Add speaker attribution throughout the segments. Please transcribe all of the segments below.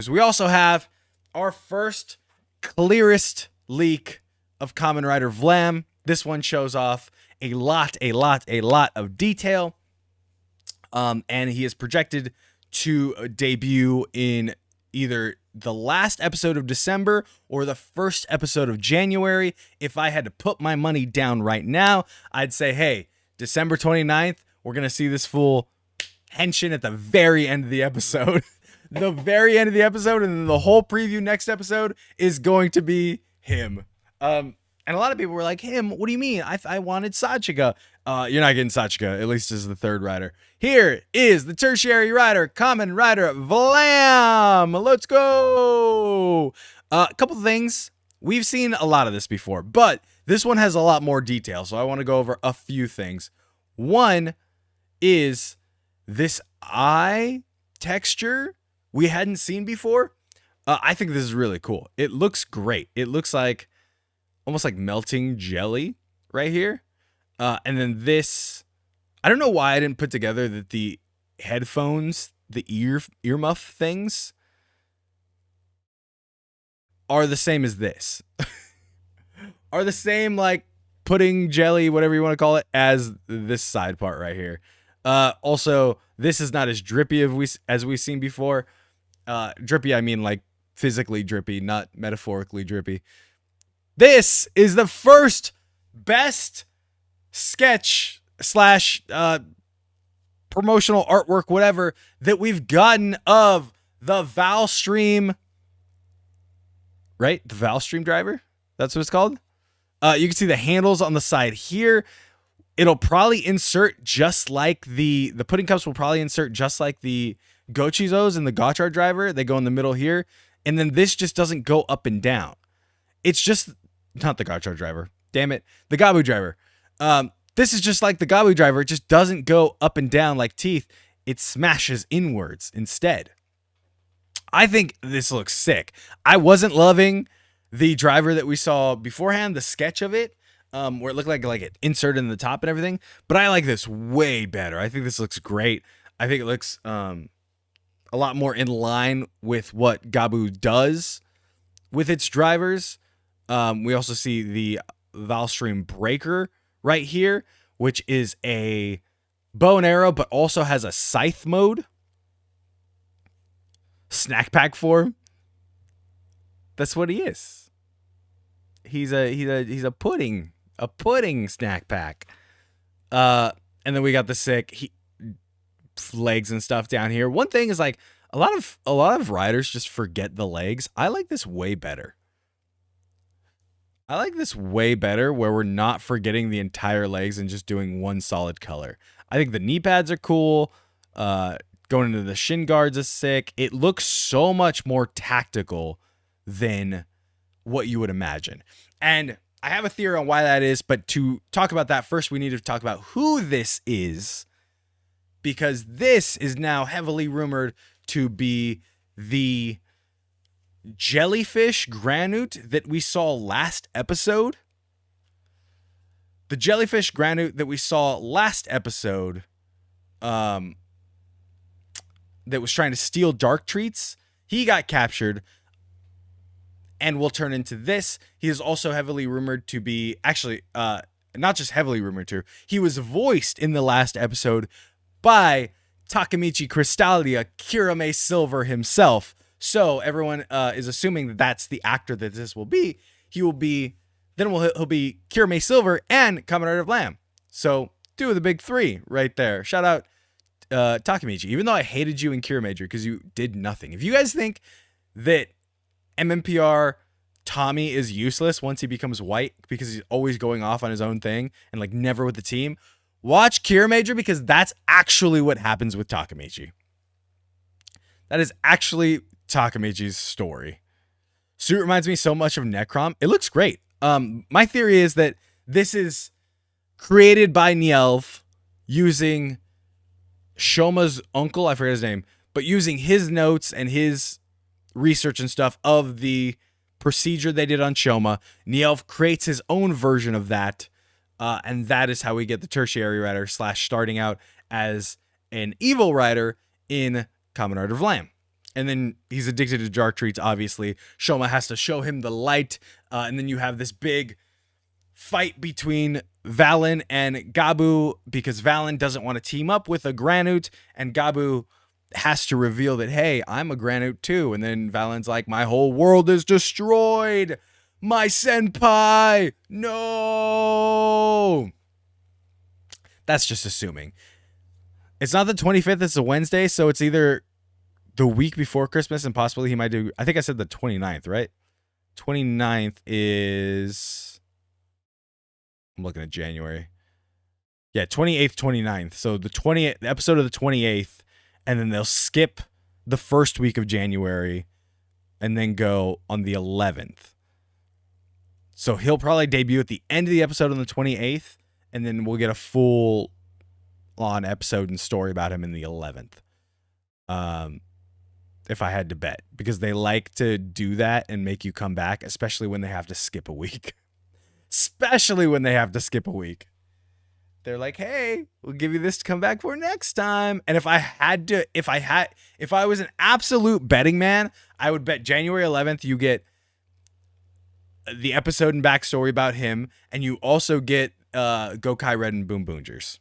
Speaker 1: We also have our first clearest leak of Kamen Rider Vlam. This one shows off a lot of detail. And he is projected to debut in either the last episode of December or the first episode of January. If I had to put my money down right now, I'd say, hey, December 29th, we're going to see this fool henshin at the very end of the episode. The very end of the episode, and then the whole preview next episode is going to be him. And a lot of people were like, him? What do you mean? I wanted Sachika. You're not getting Sachika, at least as the third rider. Here is the tertiary rider, Kamen Rider Vlam. Let's go. A couple things. We've seen a lot of this before, but this one has a lot more detail, so I want to go over a few things. One is this eye texture we hadn't seen before. I think this is really cool. It looks great. It looks like almost like melting jelly right here. And then this, I don't know why I didn't put together that the headphones, the earmuff things are the same as this. Are the same like pudding jelly, whatever you want to call it, as this side part right here. Also, this is not as drippy as we've seen before. Drippy, I mean like physically drippy, not metaphorically drippy. This is the first best sketch slash promotional artwork, whatever, that we've gotten of the Valstream, right? The Valstream driver? That's what it's called. You can see the handles on the side here. It'll probably insert just like the pudding cups will probably insert just like the Gochizos and the Gotchard driver. They go in the middle here. And then this just doesn't go up and down. It's just not the Gotchard driver. Damn it. The Gavv driver. This is just like the Gavv driver. It just doesn't go up and down like teeth. It smashes inwards instead. I think this looks sick. I wasn't loving the driver that we saw beforehand, the sketch of it, where it looked like it inserted in the top and everything. But I like this way better. I think this looks great. I think it looks a lot more in line with what Gavv does with its drivers. We also see the Valstream Breaker right here, which is a bow and arrow, but also has a scythe mode. Snack pack form. That's what he is. He's a pudding snack pack. And then we got the sick legs and stuff down here. One thing is like a lot of riders just forget the legs. I like this way better. Where we're not forgetting the entire legs and just doing one solid color. I think the knee pads are cool. Going into the shin guards is sick. It looks so much more tactical than what you would imagine. And I have a theory on why that is, but to talk about that first, we need to talk about who this is, because this is now heavily rumored to be the jellyfish Granute that we saw last episode. The jellyfish Granute that we saw last episode, that was trying to steal dark treats. He got captured and will turn into this. He is also heavily rumored to be, actually, not just heavily rumored to, he was voiced in the last episode by Takemichi Crystalia, Kirame Silver himself. So everyone is assuming that that's the actor that this will be. He'll be Kirame Silver and Kamen Rider Vlam. So two of the big three right there. Shout out Takemichi, even though I hated you in Cure Major because you did nothing. If you guys think that MMPR Tommy is useless once he becomes white because he's always going off on his own thing and like never with the team, watch Cure Major, because that's actually what happens with Takemichi. That is actually Takemichi's story. Suit reminds me so much of Necrom. It looks great. My theory is that this is created by Nielv using Shoma's uncle, I forget his name, but using his notes and his research and stuff of the procedure they did on Shoma. Nielv creates his own version of that, and that is how we get the tertiary rider / starting out as an evil rider in Kamen Rider Vlam. And then he's addicted to dark treats, obviously. Shoma has to show him the light. And then you have this big fight between Valen and Gavv, because Valen doesn't want to team up with a Granute, and Gavv has to reveal that, hey, I'm a Granute too. And then Valen's like, my whole world is destroyed. My senpai. No. That's just assuming. It's not the 25th, it's a Wednesday, so it's either the week before Christmas, and possibly he might do, I think I said the 29th, right? 29th is, I'm looking at January. Yeah, 28th, 29th. So the 20th, the episode of the 28th, and then they'll skip the first week of January and then go on the 11th. So he'll probably debut at the end of the episode on the 28th, and then we'll get a full on episode and story about him in the 11th. If I had to bet, because they like to do that and make you come back, especially when they have to skip a week. Especially when they have to skip a week. They're like, hey, we'll give you this to come back for next time. And if I was an absolute betting man, I would bet January 11th you get the episode and backstory about him, and you also get Gokai Red and Boom Boongers.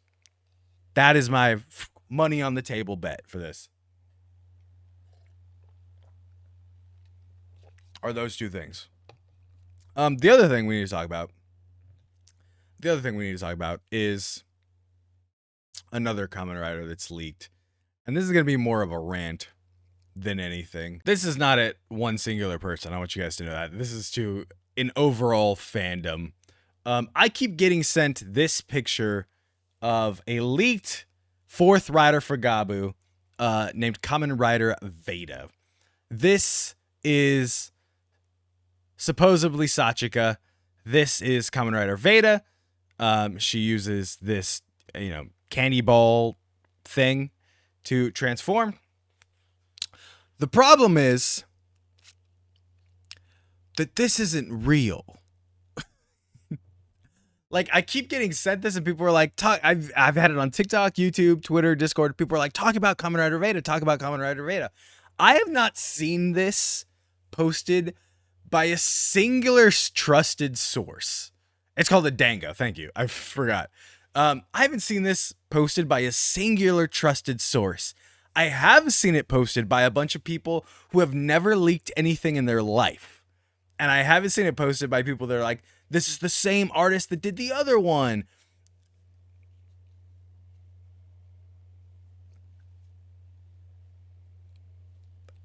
Speaker 1: That is my money on the table bet for this. Are those two things. The other thing we need to talk about is another Kamen Rider that's leaked. And this is going to be more of a rant than anything. This is not at one singular person. I want you guys to know that. This is to an overall fandom. I keep getting sent this picture of a leaked fourth rider for Gavv named Kamen Rider Veda. This is supposedly Sachika. This is Kamen Rider Veda. She uses this, candy ball thing to transform. The problem is that this isn't real. Like, I keep getting sent this, and people are like, I've had it on TikTok, YouTube, Twitter, Discord. People are like, talk about Kamen Rider Veda. Talk about Kamen Rider Veda. I have not seen this posted by a singular trusted source. It's called a Dango. Thank you. I forgot. I haven't seen this posted by a singular trusted source. I have seen it posted by a bunch of people who have never leaked anything in their life. And I haven't seen it posted by people that are like, this is the same artist that did the other one.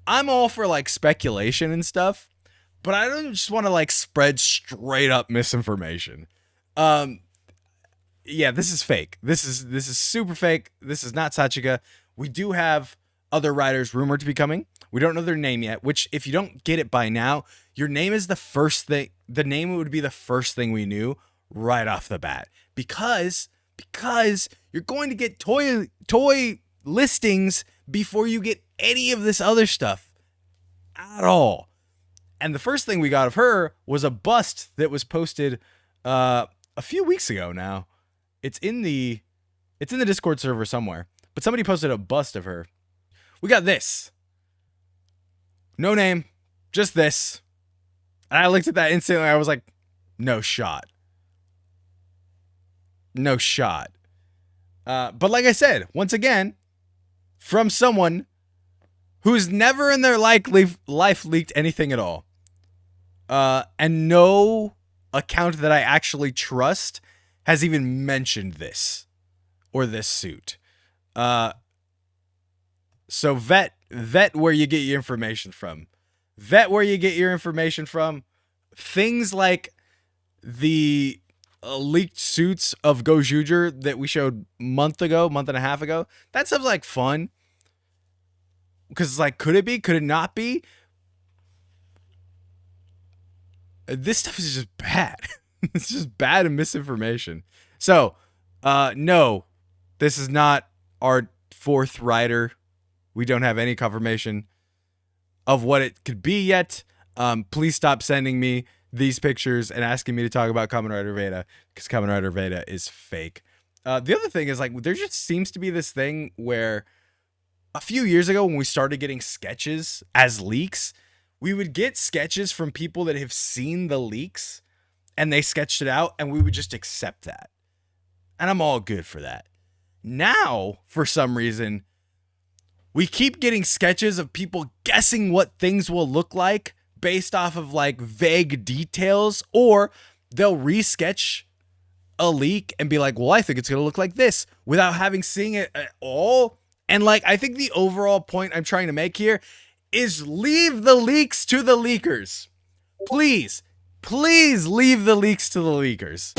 Speaker 1: I'm all for like speculation and stuff, but I don't just want to like spread straight up misinformation. Yeah, this is fake. This is super fake. This is not Sachika. We do have other riders rumored to be coming. We don't know their name yet, which if you don't get it by now, your name is the first thing. The name would be the first thing we knew right off the bat, because you're going to get toy listings before you get any of this other stuff at all. And the first thing we got of her was a bust that was posted a few weeks ago now. It's in the Discord server somewhere, but somebody posted a bust of her. We got this. No name, just this. And I looked at that instantly. I was like, no shot. No shot. But like I said, once again, from someone who's never in their life leaked anything at all. And no account that I actually trust has even mentioned this or this suit. So vet where you get your information from. Vet where you get your information from. Things like the leaked suits of Gojuger that we showed month and a half ago. That stuff's like fun. Because it's like, could it be? Could it not be? This stuff is just bad. It's just bad and misinformation. So, no, this is not our fourth rider. We don't have any confirmation of what it could be yet. Please stop sending me these pictures and asking me to talk about Kamen Rider Veda, because Kamen Rider Veda is fake. The other thing is, like, there just seems to be this thing where a few years ago when we started getting sketches as leaks, we would get sketches from people that have seen the leaks and they sketched it out, and we would just accept that. And I'm all good for that. Now, for some reason, we keep getting sketches of people guessing what things will look like based off of like vague details, or they'll resketch a leak and be like, well, I think it's going to look like this without having seen it at all. And like, I think the overall point I'm trying to make here is leave the leaks to the leakers. Please leave the leaks to the leakers.